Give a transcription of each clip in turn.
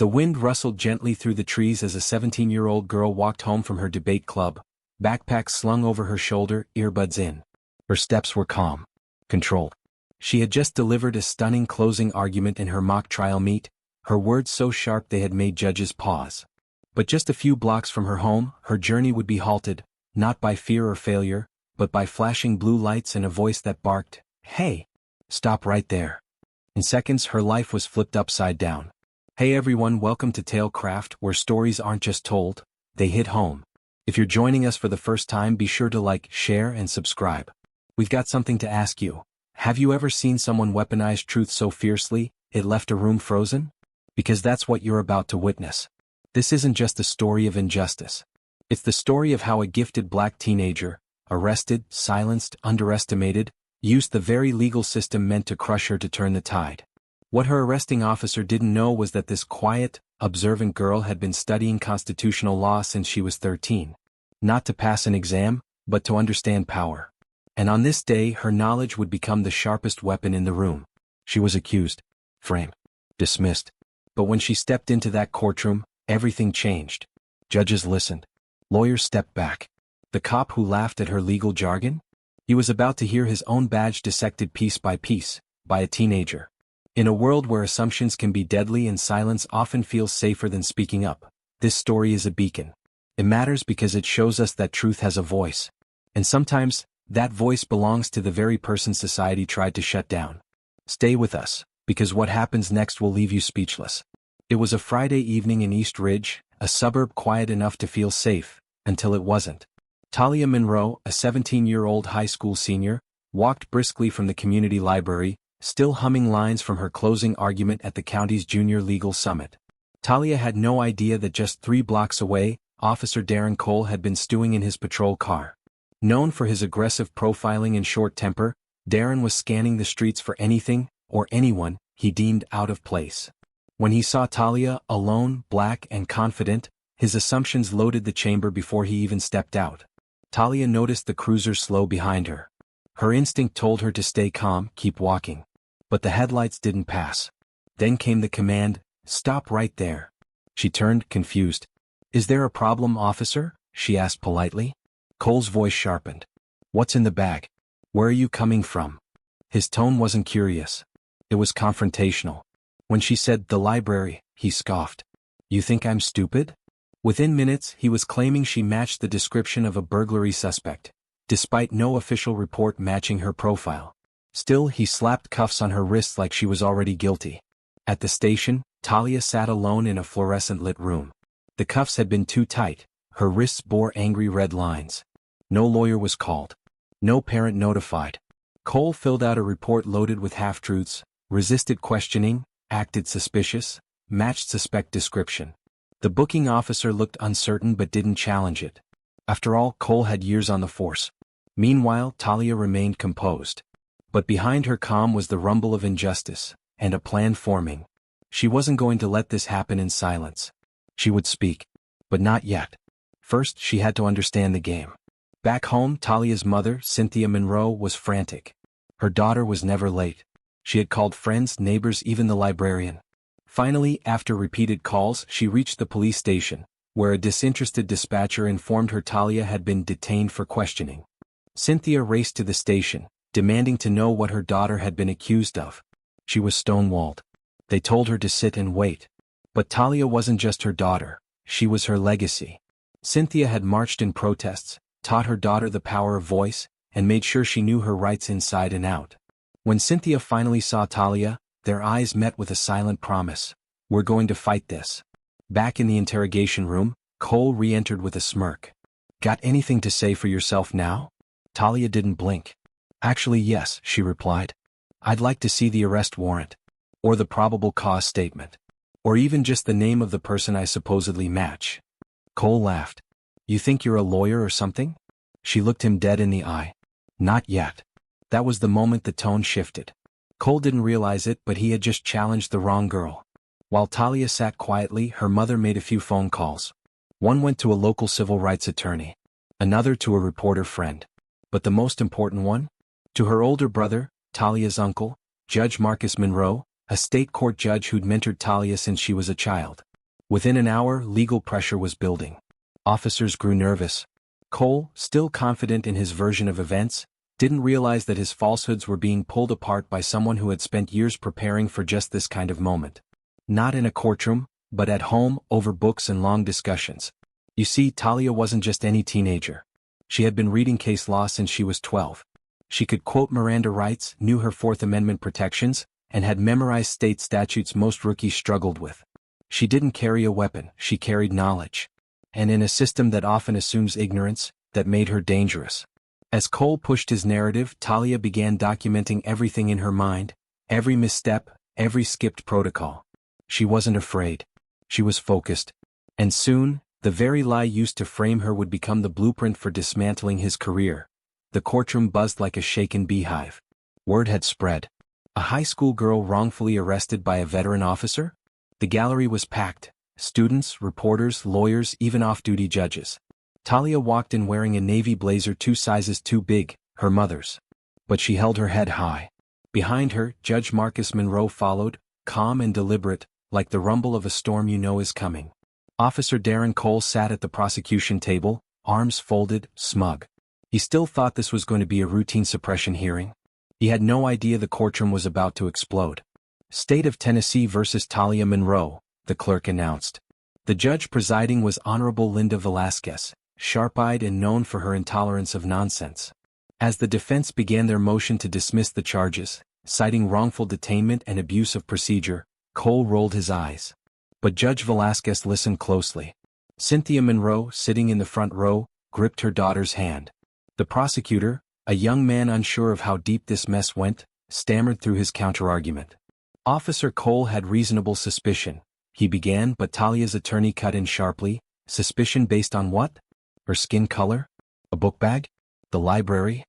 The wind rustled gently through the trees as a 17-year-old girl walked home from her debate club, backpack slung over her shoulder, earbuds in. Her steps were calm, controlled. She had just delivered a stunning closing argument in her mock trial meet, her words so sharp they had made judges pause. But just a few blocks from her home, her journey would be halted, not by fear or failure, but by flashing blue lights and a voice that barked, "Hey! Stop right there." In seconds, her life was flipped upside down. Hey everyone, welcome to Tailcraft, where stories aren't just told, they hit home. If you're joining us for the first time, be sure to like, share, and subscribe. We've got something to ask you. Have you ever seen someone weaponize truth so fiercely, it left a room frozen? Because that's what you're about to witness. This isn't just a story of injustice. It's the story of how a gifted black teenager, arrested, silenced, underestimated, used the very legal system meant to crush her to turn the tide. What her arresting officer didn't know was that this quiet, observant girl had been studying constitutional law since she was 13. Not to pass an exam, but to understand power. And on this day, her knowledge would become the sharpest weapon in the room. She was accused, framed, dismissed. But when she stepped into that courtroom, everything changed. Judges listened. Lawyers stepped back. The cop who laughed at her legal jargon? He was about to hear his own badge dissected piece by a teenager. In a world where assumptions can be deadly and silence often feels safer than speaking up, this story is a beacon. It matters because it shows us that truth has a voice. And sometimes, that voice belongs to the very person society tried to shut down. Stay with us, because what happens next will leave you speechless. It was a Friday evening in East Ridge, a suburb quiet enough to feel safe, until it wasn't. Talia Monroe, a 17-year-old high school senior, walked briskly from the community library, still humming lines from her closing argument at the county's junior legal summit. Talia had no idea that just 3 blocks away, Officer Darren Cole had been stewing in his patrol car. Known for his aggressive profiling and short temper, Darren was scanning the streets for anything, or anyone, he deemed out of place. When he saw Talia, alone, black and confident, his assumptions loaded the chamber before he even stepped out. Talia noticed the cruiser slow behind her. Her instinct told her to stay calm, keep walking. But the headlights didn't pass. Then came the command, "Stop right there." She turned, confused. "Is there a problem, officer?" she asked politely. Cole's voice sharpened. "What's in the bag? Where are you coming from?" His tone wasn't curious. It was confrontational. When she said, "the library," he scoffed. "You think I'm stupid?" Within minutes, he was claiming she matched the description of a burglary suspect, despite no official report matching her profile. Still, he slapped cuffs on her wrists like she was already guilty. At the station, Talia sat alone in a fluorescent-lit room. The cuffs had been too tight, her wrists bore angry red lines. No lawyer was called. No parent notified. Cole filled out a report loaded with half-truths, resisted questioning, acted suspicious, matched suspect description. The booking officer looked uncertain but didn't challenge it. After all, Cole had years on the force. Meanwhile, Talia remained composed. But behind her calm was the rumble of injustice, and a plan forming. She wasn't going to let this happen in silence. She would speak. But not yet. First, she had to understand the game. Back home, Talia's mother, Cynthia Monroe, was frantic. Her daughter was never late. She had called friends, neighbors, even the librarian. Finally, after repeated calls, she reached the police station, where a disinterested dispatcher informed her Talia had been detained for questioning. Cynthia raced to the station, demanding to know what her daughter had been accused of. She was stonewalled. They told her to sit and wait. But Talia wasn't just her daughter, she was her legacy. Cynthia had marched in protests, taught her daughter the power of voice, and made sure she knew her rights inside and out. When Cynthia finally saw Talia, their eyes met with a silent promise. "We're going to fight this." Back in the interrogation room, Cole re-entered with a smirk. "Got anything to say for yourself now?" Talia didn't blink. "Actually, yes," she replied. "I'd like to see the arrest warrant. Or the probable cause statement. Or even just the name of the person I supposedly match." Cole laughed. "You think you're a lawyer or something?" She looked him dead in the eye. "Not yet." That was the moment the tone shifted. Cole didn't realize it, but he had just challenged the wrong girl. While Talia sat quietly, her mother made a few phone calls. One went to a local civil rights attorney. Another to a reporter friend. But the most important one? To her older brother, Talia's uncle, Judge Marcus Monroe, a state court judge who'd mentored Talia since she was a child. Within an hour, legal pressure was building. Officers grew nervous. Cole, still confident in his version of events, didn't realize that his falsehoods were being pulled apart by someone who had spent years preparing for just this kind of moment. Not in a courtroom, but at home, over books and long discussions. You see, Talia wasn't just any teenager. She had been reading case law since she was 12. She could quote Miranda rights, knew her Fourth Amendment protections, and had memorized state statutes most rookies struggled with. She didn't carry a weapon, she carried knowledge. And in a system that often assumes ignorance, that made her dangerous. As Cole pushed his narrative, Talia began documenting everything in her mind, every misstep, every skipped protocol. She wasn't afraid. She was focused. And soon, the very lie used to frame her would become the blueprint for dismantling his career. The courtroom buzzed like a shaken beehive. Word had spread. A high school girl wrongfully arrested by a veteran officer? The gallery was packed. Students, reporters, lawyers, even off-duty judges. Talia walked in wearing a navy blazer 2 sizes too big, her mother's. But she held her head high. Behind her, Judge Marcus Monroe followed, calm and deliberate, like the rumble of a storm you know is coming. Officer Darren Cole sat at the prosecution table, arms folded, smug. He still thought this was going to be a routine suppression hearing. He had no idea the courtroom was about to explode. State of Tennessee versus Talia Monroe, the clerk announced. The judge presiding was Honorable Linda Velasquez, sharp-eyed and known for her intolerance of nonsense. As the defense began their motion to dismiss the charges, citing wrongful detainment and abuse of procedure, Cole rolled his eyes. But Judge Velasquez listened closely. Cynthia Monroe, sitting in the front row, gripped her daughter's hand. The prosecutor, a young man unsure of how deep this mess went, stammered through his counterargument. Officer Cole had reasonable suspicion, he began, but Talia's attorney cut in sharply. Suspicion based on what? Her skin color? A book bag? The library?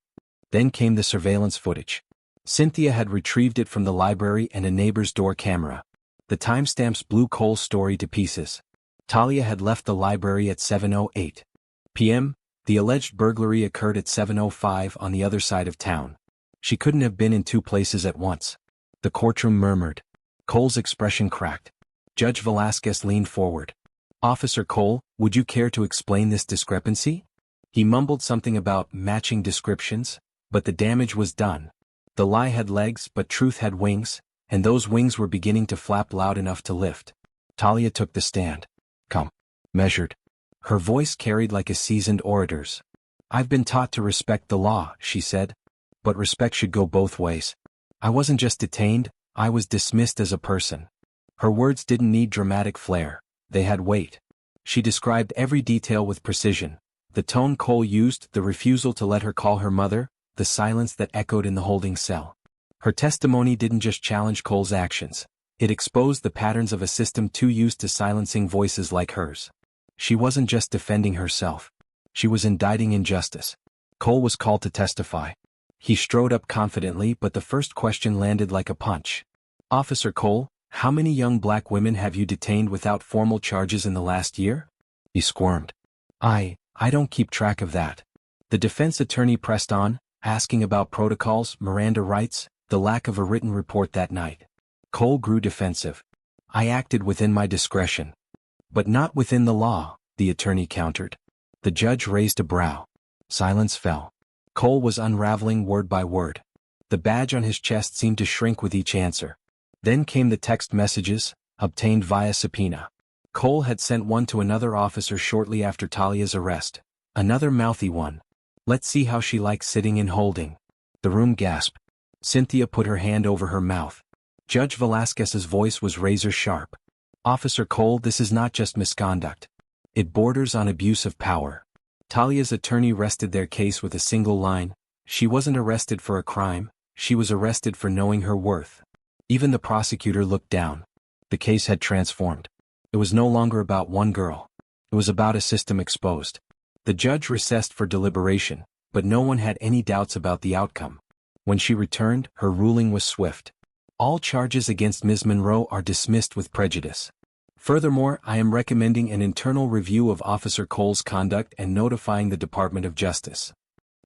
Then came the surveillance footage. Cynthia had retrieved it from the library and a neighbor's door camera. The timestamps blew Cole's story to pieces. Talia had left the library at 7:08 p.m. The alleged burglary occurred at 7:05 on the other side of town. She couldn't have been in 2 places at once. The courtroom murmured. Cole's expression cracked. Judge Velasquez leaned forward. Officer Cole, would you care to explain this discrepancy? He mumbled something about matching descriptions, but the damage was done. The lie had legs, but truth had wings, and those wings were beginning to flap loud enough to lift. Talia took the stand. Come. Measured. Her voice carried like a seasoned orator's. I've been taught to respect the law, she said. But respect should go both ways. I wasn't just detained, I was dismissed as a person. Her words didn't need dramatic flair, they had weight. She described every detail with precision. The tone Cole used, the refusal to let her call her mother, the silence that echoed in the holding cell. Her testimony didn't just challenge Cole's actions. It exposed the patterns of a system too used to silencing voices like hers. She wasn't just defending herself. She was indicting injustice. Cole was called to testify. He strode up confidently, but the first question landed like a punch. Officer Cole, how many young black women have you detained without formal charges in the last year? He squirmed. I don't keep track of that. The defense attorney pressed on, asking about protocols, Miranda rights, the lack of a written report that night. Cole grew defensive. I acted within my discretion. But not within the law, the attorney countered. The judge raised a brow. Silence fell. Cole was unraveling word by word. The badge on his chest seemed to shrink with each answer. Then came the text messages, obtained via subpoena. Cole had sent one to another officer shortly after Talia's arrest. Another mouthy one. Let's see how she likes sitting and holding. The room gasped. Cynthia put her hand over her mouth. Judge Velasquez's voice was razor sharp. Officer Cole, this is not just misconduct. It borders on abuse of power. Talia's attorney rested their case with a single line. She wasn't arrested for a crime, she was arrested for knowing her worth. Even the prosecutor looked down. The case had transformed. It was no longer about one girl. It was about a system exposed. The judge recessed for deliberation, but no one had any doubts about the outcome. When she returned, her ruling was swift. All charges against Ms. Monroe are dismissed with prejudice. Furthermore, I am recommending an internal review of Officer Cole's conduct and notifying the Department of Justice.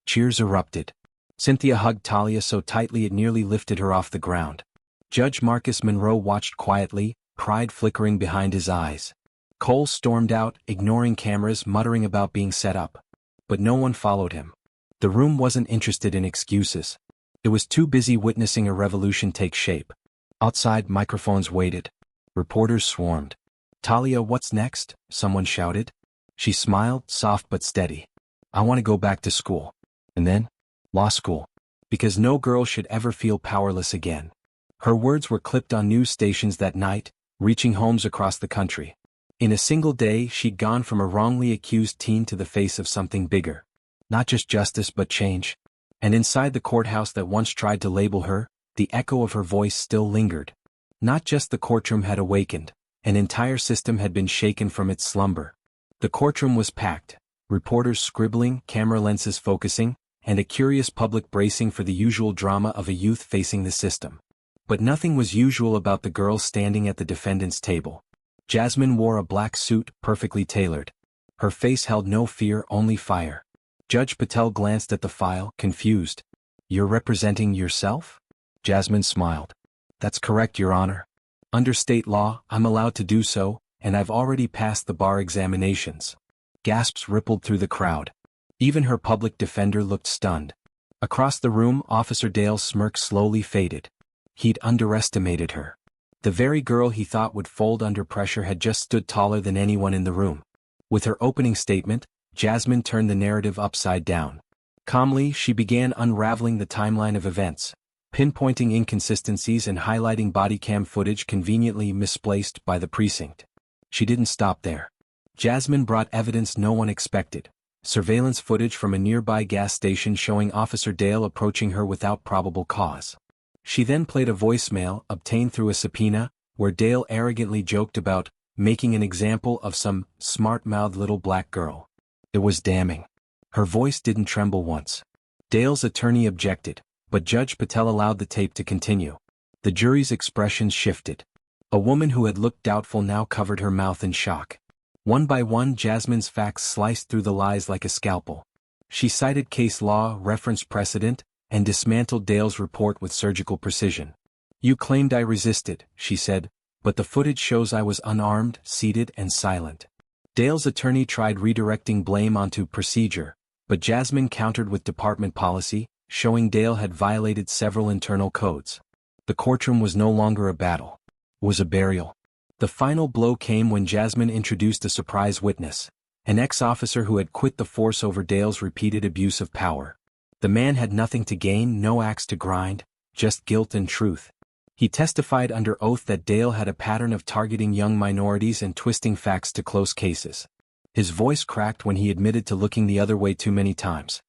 Cheers erupted. Cynthia hugged Talia so tightly it nearly lifted her off the ground. Judge Marcus Monroe watched quietly, pride flickering behind his eyes. Cole stormed out, ignoring cameras, muttering about being set up. But no one followed him. The room wasn't interested in excuses. It was too busy witnessing a revolution take shape. Outside, microphones waited. Reporters swarmed. "Talia, what's next?" someone shouted. She smiled, soft but steady. "I want to go back to school. And then? Law school. Because no girl should ever feel powerless again." Her words were clipped on news stations that night, reaching homes across the country. In a single day, she'd gone from a wrongly accused teen to the face of something bigger. Not just justice but change. And inside the courthouse that once tried to label her, the echo of her voice still lingered. Not just the courtroom had awakened, an entire system had been shaken from its slumber. The courtroom was packed, reporters scribbling, camera lenses focusing, and a curious public bracing for the usual drama of a youth facing the system. But nothing was usual about the girl standing at the defendant's table. Jasmine wore a black suit, perfectly tailored. Her face held no fear, only fire. Judge Patel glanced at the file, confused. "You're representing yourself?" Jasmine smiled. "That's correct, Your Honor. Under state law, I'm allowed to do so, and I've already passed the bar examinations." Gasps rippled through the crowd. Even her public defender looked stunned. Across the room, Officer Dale's smirk slowly faded. He'd underestimated her. The very girl he thought would fold under pressure had just stood taller than anyone in the room. With her opening statement, Jasmine turned the narrative upside down. Calmly, she began unraveling the timeline of events, pinpointing inconsistencies and highlighting body cam footage conveniently misplaced by the precinct. She didn't stop there. Jasmine brought evidence no one expected. Surveillance footage from a nearby gas station showing Officer Dale approaching her without probable cause. She then played a voicemail, obtained through a subpoena, where Dale arrogantly joked about making an example of some smart-mouthed little black girl. It was damning. Her voice didn't tremble once. Dale's attorney objected, but Judge Patel allowed the tape to continue. The jury's expressions shifted. A woman who had looked doubtful now covered her mouth in shock. One by one, Jasmine's facts sliced through the lies like a scalpel. She cited case law, referenced precedent, and dismantled Dale's report with surgical precision. "You claimed I resisted," she said, "but the footage shows I was unarmed, seated, and silent." Dale's attorney tried redirecting blame onto procedure, but Jasmine countered with department policy, showing Dale had violated several internal codes. The courtroom was no longer a battle. It was a burial. The final blow came when Jasmine introduced a surprise witness, an ex-officer who had quit the force over Dale's repeated abuse of power. The man had nothing to gain, no axe to grind, just guilt and truth. He testified under oath that Dale had a pattern of targeting young minorities and twisting facts to close cases. His voice cracked when he admitted to looking the other way too many times.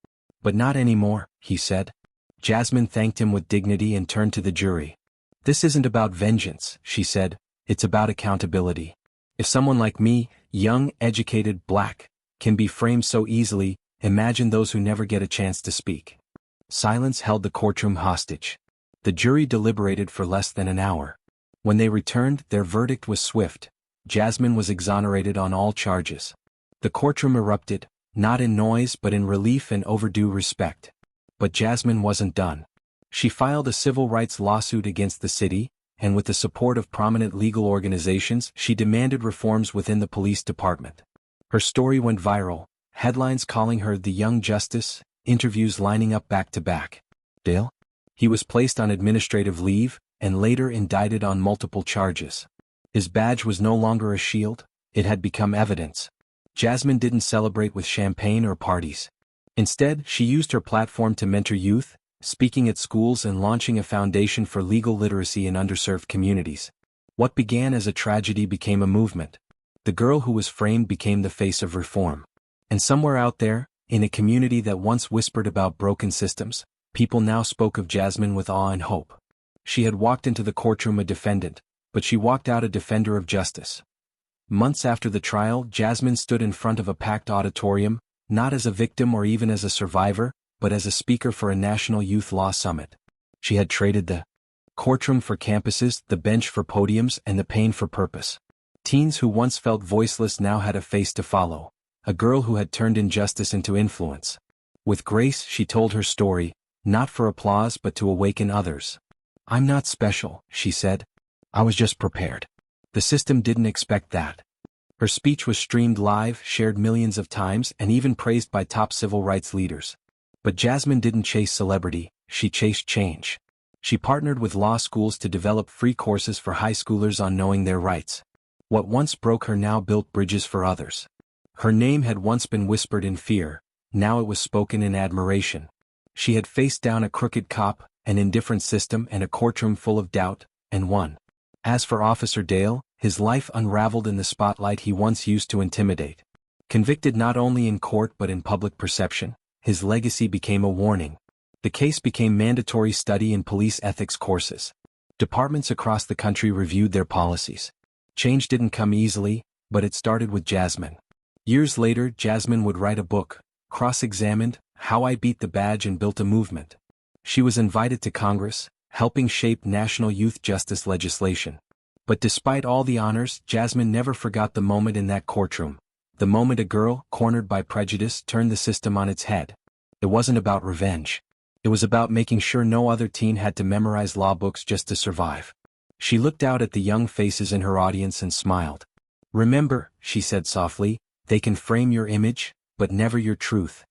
"But not anymore," he said. Jasmine thanked him with dignity and turned to the jury. "This isn't about vengeance," she said, "it's about accountability. If someone like me, young, educated, black, can be framed so easily, imagine those who never get a chance to speak." Silence held the courtroom hostage. The jury deliberated for less than an hour. When they returned, their verdict was swift. Jasmine was exonerated on all charges. The courtroom erupted, not in noise but in relief and overdue respect. But Jasmine wasn't done. She filed a civil rights lawsuit against the city, and with the support of prominent legal organizations, she demanded reforms within the police department. Her story went viral, headlines calling her the Young Justice, interviews lining up back to back. Dale? He was placed on administrative leave, and later indicted on multiple charges. His badge was no longer a shield, it had become evidence. Jasmine didn't celebrate with champagne or parties. Instead, she used her platform to mentor youth, speaking at schools and launching a foundation for legal literacy in underserved communities. What began as a tragedy became a movement. The girl who was framed became the face of reform. And somewhere out there, in a community that once whispered about broken systems, people now spoke of Jasmine with awe and hope. She had walked into the courtroom a defendant, but she walked out a defender of justice. Months after the trial, Jasmine stood in front of a packed auditorium, not as a victim or even as a survivor, but as a speaker for a national youth law summit. She had traded the courtroom for campuses, the bench for podiums, and the pain for purpose. Teens who once felt voiceless now had a face to follow, a girl who had turned injustice into influence. With grace, she told her story, not for applause but to awaken others. "I'm not special," she said. "I was just prepared. The system didn't expect that." Her speech was streamed live, shared millions of times, and even praised by top civil rights leaders. But Jasmine didn't chase celebrity, she chased change. She partnered with law schools to develop free courses for high schoolers on knowing their rights. What once broke her now built bridges for others. Her name had once been whispered in fear, now it was spoken in admiration. She had faced down a crooked cop, an indifferent system, and a courtroom full of doubt, and won. As for Officer Dale, his life unraveled in the spotlight he once used to intimidate. Convicted not only in court but in public perception, his legacy became a warning. The case became mandatory study in police ethics courses. Departments across the country reviewed their policies. Change didn't come easily, but it started with Jasmine. Years later, Jasmine would write a book, Cross-Examined, How I Beat the Badge and Built a Movement. She was invited to Congress, helping shape national youth justice legislation. But despite all the honors, Jasmine never forgot the moment in that courtroom. The moment a girl, cornered by prejudice, turned the system on its head. It wasn't about revenge. It was about making sure no other teen had to memorize law books just to survive. She looked out at the young faces in her audience and smiled. "Remember," she said softly, "they can frame your image, but never your truth."